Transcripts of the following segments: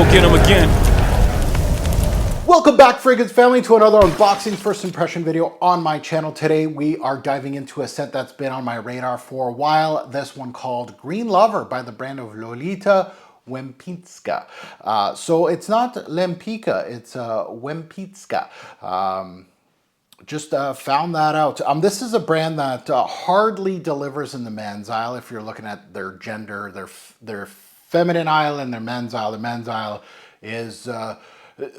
go get them again. Welcome back, fragrance family, to another unboxing first impression video on my channel. Today we are diving into a scent that's been on my radar for a while. This one called Green Lover by the brand of Lolita Lempicka. So it's not Lempicka, it's Lempicka. Just found that out. This is a brand that hardly delivers in the men's aisle. If you're looking at their gender, their feminine aisle and their men's aisle. The men's aisle is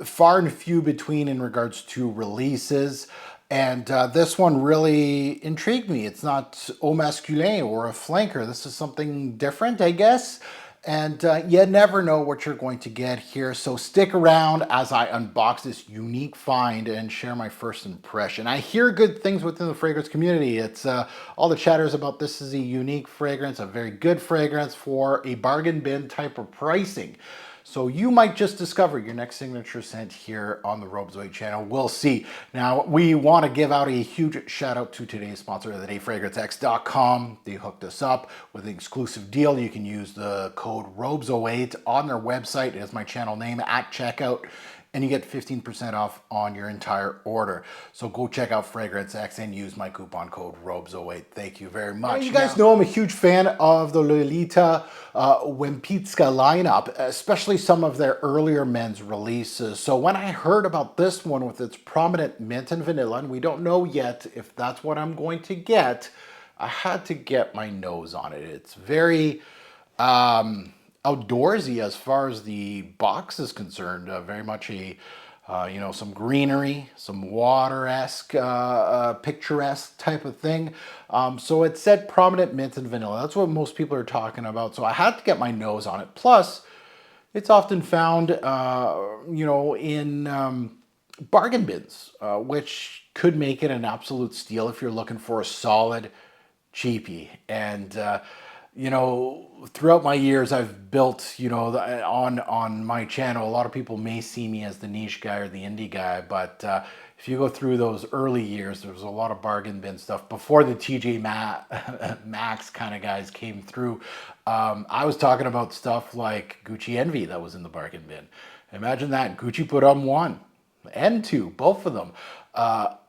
far and few between in regards to releases. And this one really intrigued me. It's not au masculin or a flanker. This is something different, I guess. And you never know what you're going to get here. So stick around as I unbox this unique find and share my first impression. I hear good things within the fragrance community. It's all the chatters about this is a unique fragrance, a very good fragrance for a bargain bin type of pricing. So you might just discover your next signature scent here on the Robesway channel. We'll see. Now, we want to give out a huge shout out to today's sponsor of the day, FragranceX.com. They hooked us up with an exclusive deal. You can use the code ROBES08 on their website. It is my channel name at checkout, and you get 15% off on your entire order. So go check out FragranceX and use my coupon code ROBES08. Thank you very much. You guys know I'm a huge fan of the Lolita Lempicka lineup, especially some of their earlier men's releases. So when I heard about this one with its prominent mint and vanilla, and we don't know yet if that's what I'm going to get, I had to get my nose on it. It's very outdoorsy as far as the box is concerned. Very much a some greenery, some water-esque, picturesque type of thing. So it said prominent mint and vanilla. That's what most people are talking about. So I had to get my nose on it. Plus, it's often found, in bargain bins, which could make it an absolute steal if you're looking for a solid cheapie. And throughout my years, I've built, on my channel, a lot of people may see me as the niche guy or the indie guy, but if you go through those early years, there was a lot of bargain bin stuff before the TJ Maxx kind of guys came through. I was talking about stuff like Gucci Envy that was in the bargain bin. Imagine that. Gucci put on 1 and 2, both of them.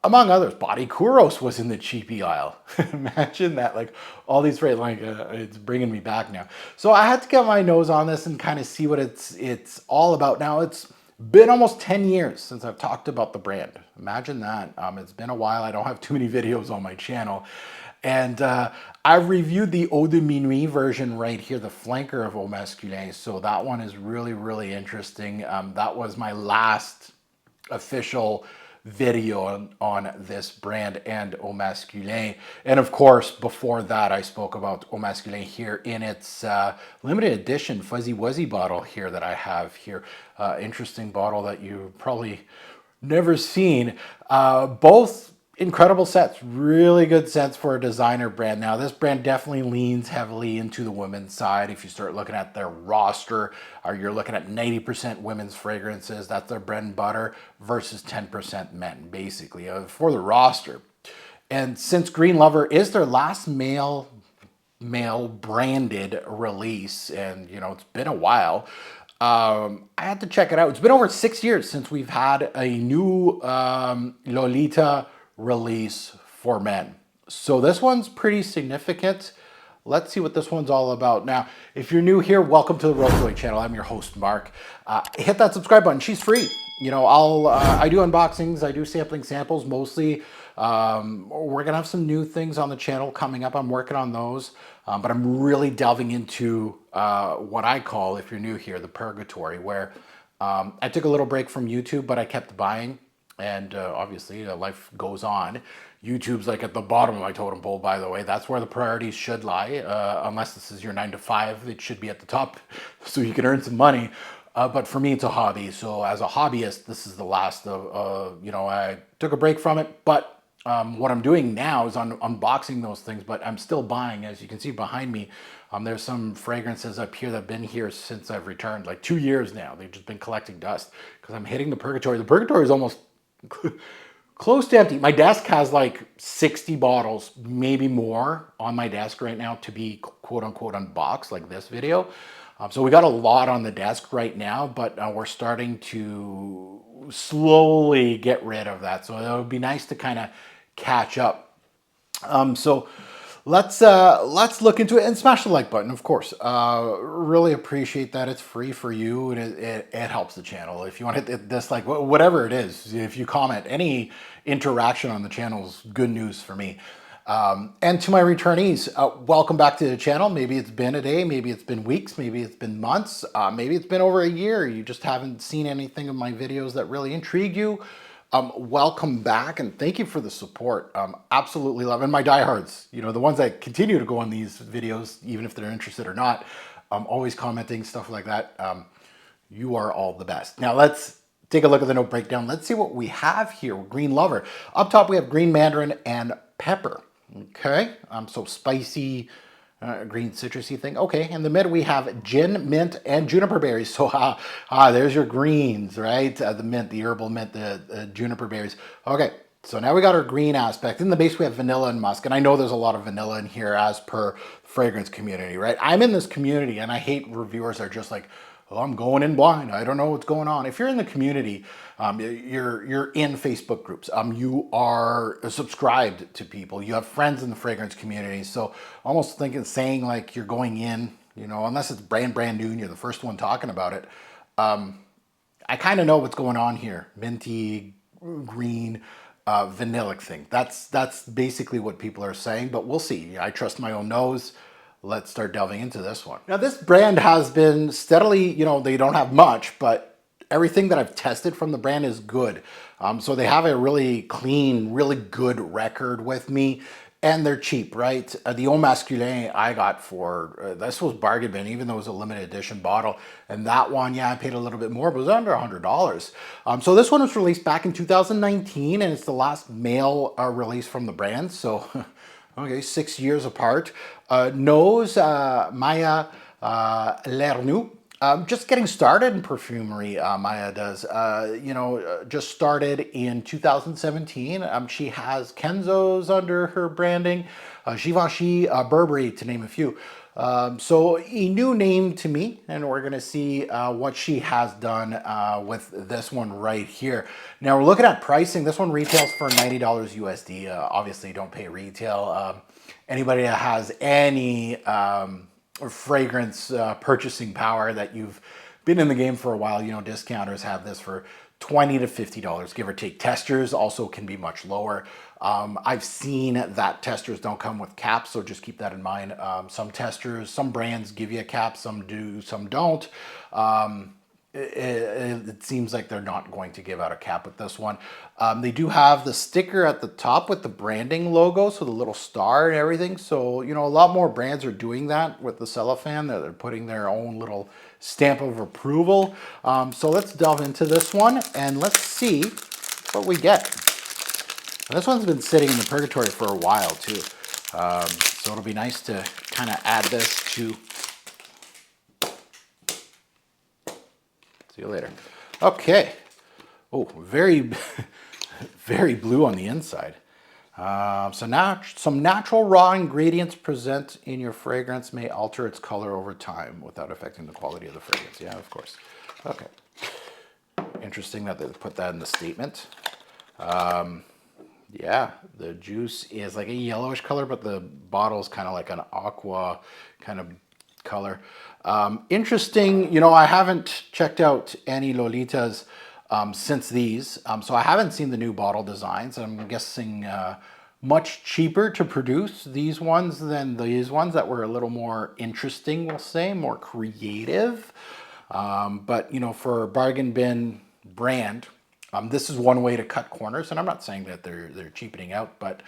Among others, Body Kuros was in the cheapie aisle. Imagine that, like all these it's bringing me back now. So I had to get my nose on this and kind of see what it's all about. Now, it's been almost 10 years since I've talked about the brand. Imagine that. It's been a while. I don't have too many videos on my channel. And I've reviewed the Eau de Minuit version right here, the flanker of Au Masculin. So that one is really, really interesting. That was my last official video on this brand and Au Masculin. And of course, before that, I spoke about Au Masculin here in its limited edition Fuzzy Wuzzy bottle here that I have here. Interesting bottle that you've probably never seen. Both incredible sets, really good sets for a designer brand. Now, this brand definitely leans heavily into the women's side. If you start looking at their roster, or you're looking at 90% women's fragrances, that's their bread and butter, versus 10% men, basically, for the roster. And since Green Lover is their last male branded release, and it's been a while, I had to check it out. It's been over 6 years since we've had a new Lolita release for men. So this one's pretty significant. Let's see what this one's all about. Now, if you're new here, welcome to the Robesway channel. I'm your host, Mark. Hit that subscribe button. She's free. I do unboxings. I do samples mostly. We're gonna have some new things on the channel coming up. I'm working on those, but I'm really delving into what I call, if you're new here, the purgatory, where I took a little break from YouTube, but I kept buying. And obviously, life goes on. YouTube's like at the bottom of my totem pole, by the way. That's where the priorities should lie. Unless this is your 9 to 5, it should be at the top so you can earn some money. But for me, it's a hobby. So as a hobbyist, this is the last of, I took a break from it. But what I'm doing now is unboxing those things, but I'm still buying. As you can see behind me, there's some fragrances up here that have been here since I've returned, like 2 years now. They've just been collecting dust because I'm hitting the purgatory. The purgatory is almost close to empty. My desk has like 60 bottles, maybe more on my desk right now to be quote unquote unbox like this video. So we got a lot on the desk right now, but we're starting to slowly get rid of that. So it would be nice to kind of catch up. So let's look into it and smash the like button, of course. Really appreciate that. It's free for you, and it helps the channel. If you want to hit dislike, whatever it is, if you comment, any interaction on the channel is good news for me. And to my returnees, welcome back to the channel. Maybe it's been a day, maybe it's been weeks, maybe it's been months, maybe it's been over a year. You just haven't seen anything of my videos that really intrigue you. Welcome back, and thank you for the support. Absolutely love, and my diehards, you know, the ones that continue to go on these videos, even if they're interested or not, always commenting, stuff like that. You are all the best. Now let's take a look at the note breakdown. Let's see what we have here. Green Lover. Up top, we have green mandarin and pepper. Okay, so spicy, green citrusy thing. Okay, in the mid we have gin, mint, and juniper berries. So there's your greens, right? The mint, the herbal mint, the juniper berries. Okay, so now we got our green aspect. In the base we have vanilla and musk, and I know there's a lot of vanilla in here as per fragrance community, right? I'm in this community, and I hate reviewers that are just like, oh, I'm going in blind, I don't know what's going on. If you're in the community, you're in Facebook groups, you are subscribed to people, you have friends in the fragrance community. So almost saying like you're going in, you know, unless it's brand new and you're the first one talking about it. I kind of know what's going on here. Minty, green, vanillic thing. That's basically what people are saying, but we'll see. I trust my own nose. Let's start delving into this one. Now, this brand has been steadily, you know, they don't have much, but everything that I've tested from the brand is good. So they have a really clean, really good record with me, and they're cheap, right? The Eau Masculin I got for, this was bargain bin, even though it was a limited edition bottle. And that one, yeah, I paid a little bit more, but it was under $100. So this one was released back in 2019, and it's the last male release from the brand. So okay, 6 years apart. Nose, Maya Lernoux. Just getting started in perfumery, Maya does. You know, just started in 2017. She has Kenzo's under her branding, Givenchy, Burberry, to name a few. So a new name to me, and we're gonna see what she has done with this one right here. Now we're looking at pricing. This one retails for $90 USD. Obviously, don't pay retail. Anybody that has any fragrance purchasing power that you've been in the game for a while, you know, discounters have this for $20 to $50, give or take. Testers also can be much lower. I've seen that testers don't come with caps, so just keep that in mind. Some testers, some brands give you a cap, some do, some don't. It seems like they're not going to give out a cap with this one. They do have the sticker at the top with the branding logo, so the little star and everything. So, you know, a lot more brands are doing that with the cellophane. They're putting their own little stamp of approval. So let's delve into this one and let's see what we get. And this one's been sitting in the purgatory for a while too. So it'll be nice to kind of add this to. See you later. Okay. Oh, very, very blue on the inside. So now some natural raw ingredients present in your fragrance may alter its color over time without affecting the quality of the fragrance. Yeah, of course. Okay. Interesting that they put that in the statement. Yeah, the juice is like a yellowish color, but the bottle is kind of like an aqua kind of color. Interesting, you know, I haven't checked out any Lolitas since these, so I haven't seen the new bottle designs. I'm guessing much cheaper to produce these ones than these ones that were a little more interesting, we'll say, more creative. But, you know, for a bargain bin brand, this is one way to cut corners, and I'm not saying that they're cheapening out, but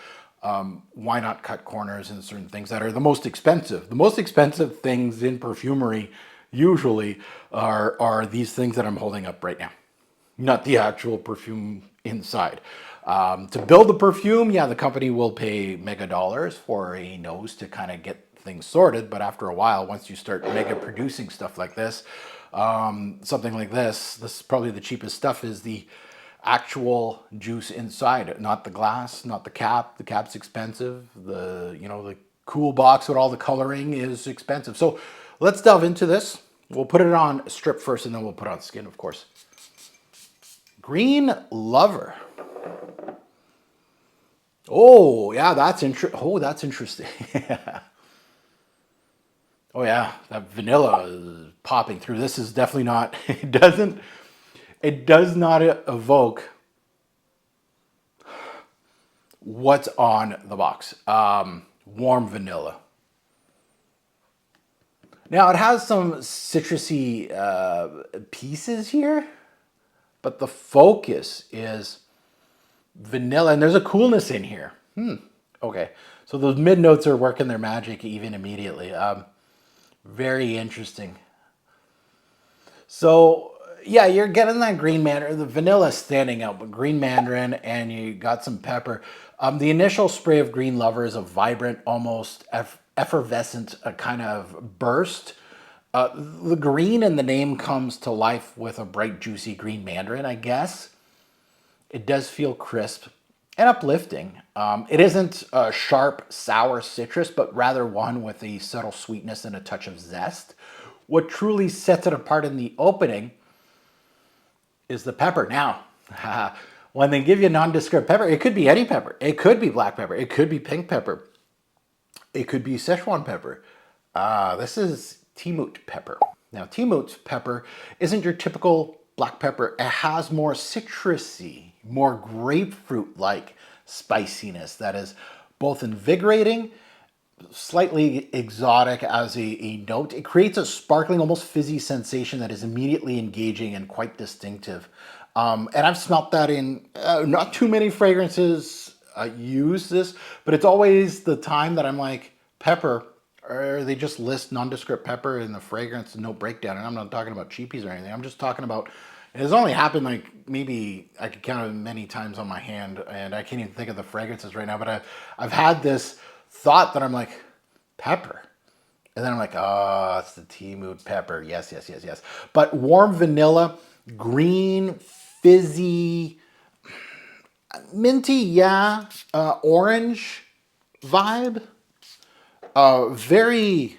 why not cut corners in certain things that are the most expensive? The most expensive things in perfumery usually are these things that I'm holding up right now, not the actual perfume inside. To build the perfume, yeah, the company will pay mega dollars for a nose to kind of get things sorted, but after a while, once you start mega producing stuff like this, something like this is probably the cheapest stuff, is the actual juice inside, not the glass, not the cap. The cap's expensive. The, you know, the cool box with all the coloring is expensive. So let's delve into this. We'll put it on strip first and then we'll put on skin, of course. Green Lover. Oh, yeah, that's interesting. Oh yeah, that vanilla is popping through. This is definitely not, it does not evoke what's on the box. Warm vanilla. Now it has some citrusy pieces here, but the focus is vanilla, and there's a coolness in here. Okay, so those mid notes are working their magic even immediately. Very interesting. So yeah, you're getting that green mandarin. The vanilla is standing out, but green mandarin, and you got some pepper. The initial spray of Green Lover is a vibrant, almost effervescent kind of burst. The green in the name comes to life with a bright, juicy green mandarin, I guess. It does feel crisp and uplifting. It isn't a sharp, sour citrus, but rather one with a subtle sweetness and a touch of zest. What truly sets it apart in the opening is the pepper. Now, when they give you nondescript pepper, it could be any pepper. It could be black pepper. It could be pink pepper. It could be Szechuan pepper. This is Timut pepper. Now, Timut pepper isn't your typical black pepper. It has more citrusy, more grapefruit-like spiciness that is both invigorating, slightly exotic as a note. It creates a sparkling, almost fizzy sensation that is immediately engaging and quite distinctive. And I've smelt that in not too many fragrances use this, but it's always the time that I'm like, pepper, or they just list nondescript pepper in the fragrance, no breakdown. And I'm not talking about cheapies or anything. I'm just talking about, it's only happened like maybe I could count it many times on my hand, and I can't even think of the fragrances right now, but I've had this thought that I'm like, pepper. And then I'm like, oh, it's the Timut pepper. Yes, yes, yes, yes. But warm vanilla, green, fizzy, minty, yeah, orange vibe. Very,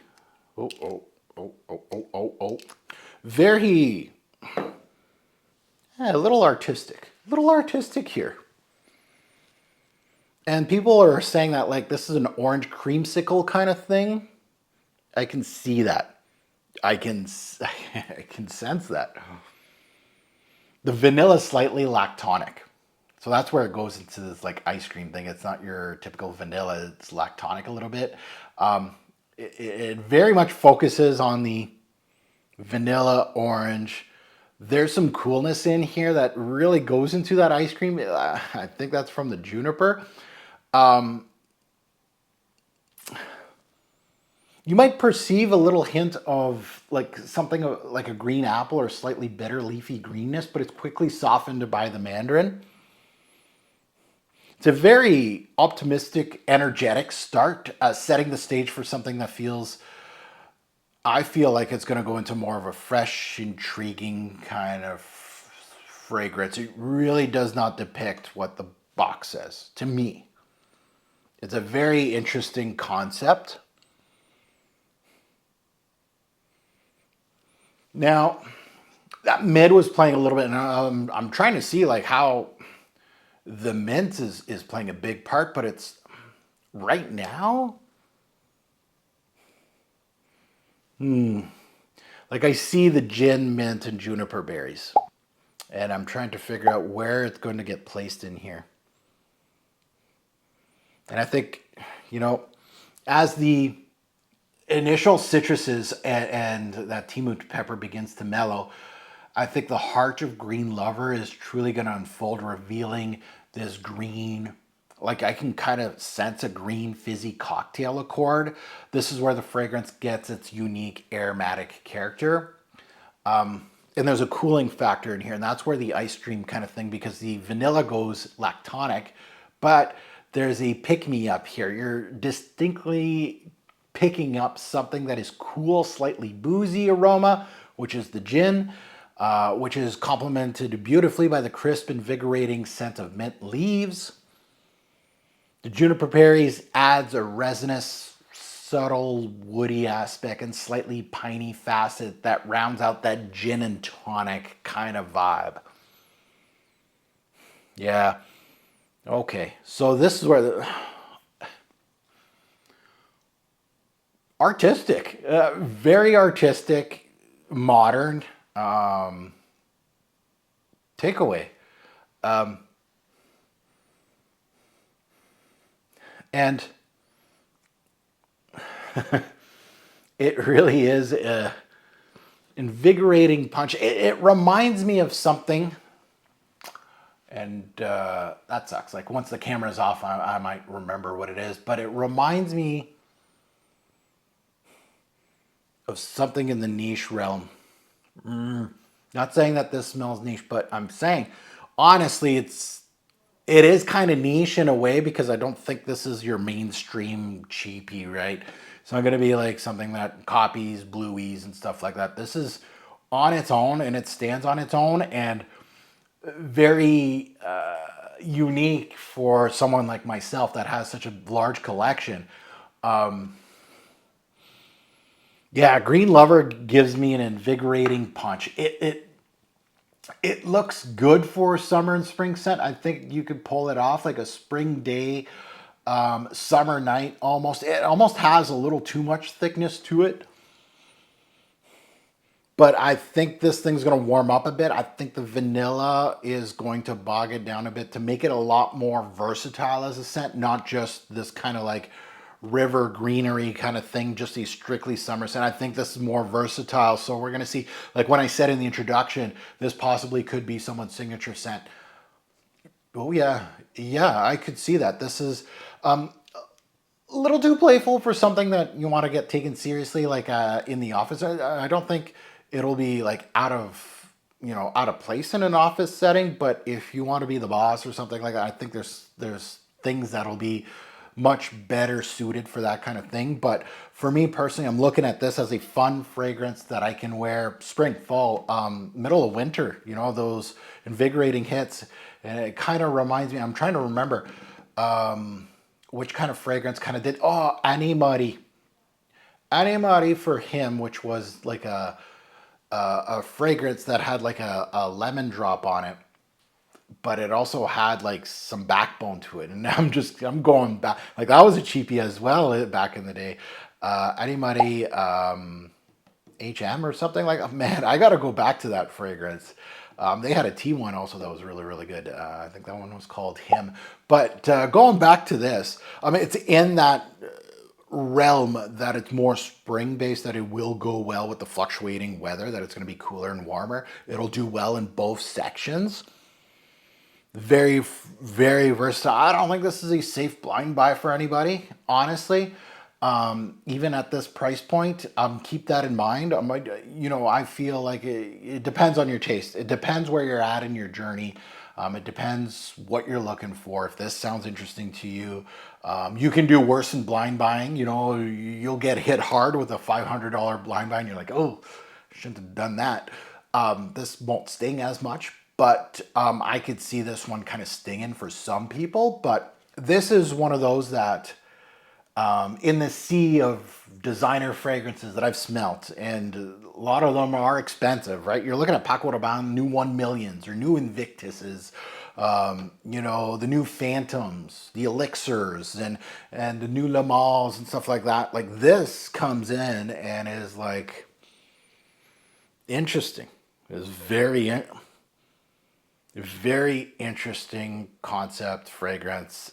very, a little artistic here. And people are saying that like this is an orange creamsicle kind of thing. I can see that. I can sense that. The vanilla is slightly lactonic. So that's where it goes into this like ice cream thing. It's not your typical vanilla, it's lactonic a little bit. It very much focuses on the vanilla orange. There's some coolness in here that really goes into that ice cream. I think that's from the juniper. You might perceive a little hint of like something like a green apple or slightly bitter leafy greenness, but it's quickly softened by the mandarin. It's a very optimistic, energetic start, setting the stage for something that feels, I feel like it's going to go into more of a fresh, intriguing kind of fragrance. It really does not depict what the box says, to me. It's a very interesting concept. Now, that mid was playing a little bit, and I'm trying to see like how the mint is playing a big part, but it's right now. Like I see the gin, mint, and juniper berries, and I'm trying to figure out where it's going to get placed in here. And I think, you know, as the initial citruses and that Timut pepper begins to mellow, I think the heart of Green Lover is truly going to unfold, revealing this green, like I can kind of sense a green fizzy cocktail accord. This is where the fragrance gets its unique aromatic character. And there's a cooling factor in here, and that's where the ice cream kind of thing, because the vanilla goes lactonic, but there's a pick-me-up here. You're distinctly picking up something that is cool, slightly boozy aroma, which is the gin, which is complemented beautifully by the crisp, invigorating scent of mint leaves. The juniper berries adds a resinous, subtle woody aspect and slightly piney facet that rounds out that gin and tonic kind of vibe. Yeah. Okay. So this is where the artistic, very artistic, modern takeaway. And it really is a invigorating punch. It reminds me of something, and that sucks. Like once the camera's off, I might remember what it is, but it reminds me of something in the niche realm. Not saying that this smells niche, but I'm saying honestly, it is kind of niche in a way because I don't think this is your mainstream cheapy, right? It's not going to be like something that copies blueies and stuff like that. This is on its own and it stands on its own and very unique for someone like myself that has such a large collection. Yeah, Green Lover gives me an invigorating punch. It looks good for summer and spring scent. I think you could pull it off like a spring day, summer night almost. It almost has a little too much thickness to it. But I think this thing's going to warm up a bit. I think the vanilla is going to bog it down a bit to make it a lot more versatile as a scent, not just this kind of like river greenery kind of thing, just a strictly summer scent. I think this is more versatile. So we're going to see, like when I said in the introduction, this possibly could be someone's signature scent. Oh yeah, yeah, I could see that. This is a little too playful for something that you want to get taken seriously, like in the office. I don't think it'll be like out of place in an office setting. But if you want to be the boss or something like that, I think there's things that'll be much better suited for that kind of thing. But for me personally, I'm looking at this as a fun fragrance that I can wear spring, fall, middle of winter. You know, those invigorating hits, and it kind of reminds me. I'm trying to remember. Which kind of fragrance kind of did Animari for him, which was like a fragrance that had like a lemon drop on it, but it also had like some backbone to it. And I'm going back, like that was a cheapie as well back in the day. Animari HM or something like that. Man, I got to go back to that fragrance. They had a T1 also that was really, really good. I think that one was called Him. But going back to this, I mean, it's in that realm that it's more spring based, that it will go well with the fluctuating weather, that it's going to be cooler and warmer. It'll do well in both sections. Very, very versatile. I don't think this is a safe blind buy for anybody, honestly. Even at this price point, keep that in mind. I feel like it depends on your taste. It depends where you're at in your journey. It depends what you're looking for. If this sounds interesting to you, you can do worse than blind buying. You know, you'll get hit hard with a $500 blind buy and you're like, oh, shouldn't have done that. This won't sting as much, but I could see this one kind of stinging for some people. But this is one of those that in the sea of designer fragrances that I've smelt, and a lot of them are expensive, right? You're looking at Paco Rabanne new 1 millions or new Invictuses, the new Phantoms, the Elixirs, and the new Le Mals and stuff like that. Like this comes in and is like interesting. It's very interesting concept fragrance.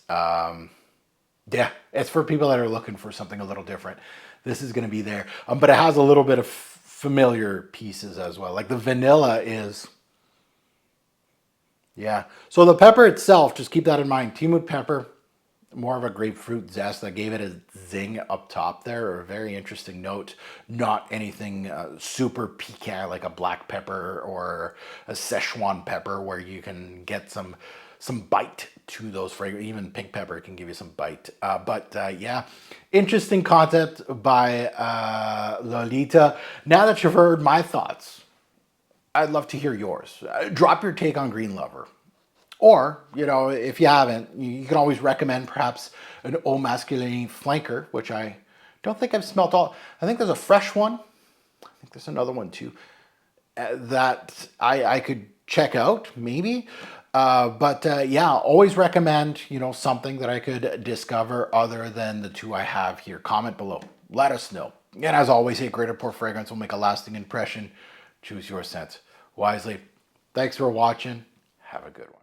Yeah, it's for people that are looking for something a little different. This is going to be there. But it has a little bit of familiar pieces as well. Like the vanilla is, yeah. So the pepper itself, just keep that in mind. Timut pepper, more of a grapefruit zest that gave it a zing up top there, or a very interesting note. Not anything super piquant like a black pepper or a Szechuan pepper where you can get some bite to those fragrances. Even pink pepper can give you some bite. Yeah, interesting concept by Lolita. Now that you've heard my thoughts, I'd love to hear yours. Drop your take on Green Lover. Or, if you haven't, you can always recommend perhaps an Eau Masculine flanker, which I Don't think I've smelt all. I think there's a fresh one. I think there's another one too that I could check out maybe. Yeah, always recommend, you know, something that I could discover other than the two I have here. Comment below. Let us know. And as always, a great pour fragrance will make a lasting impression. Choose your scent wisely. Thanks for watching. Have a good one.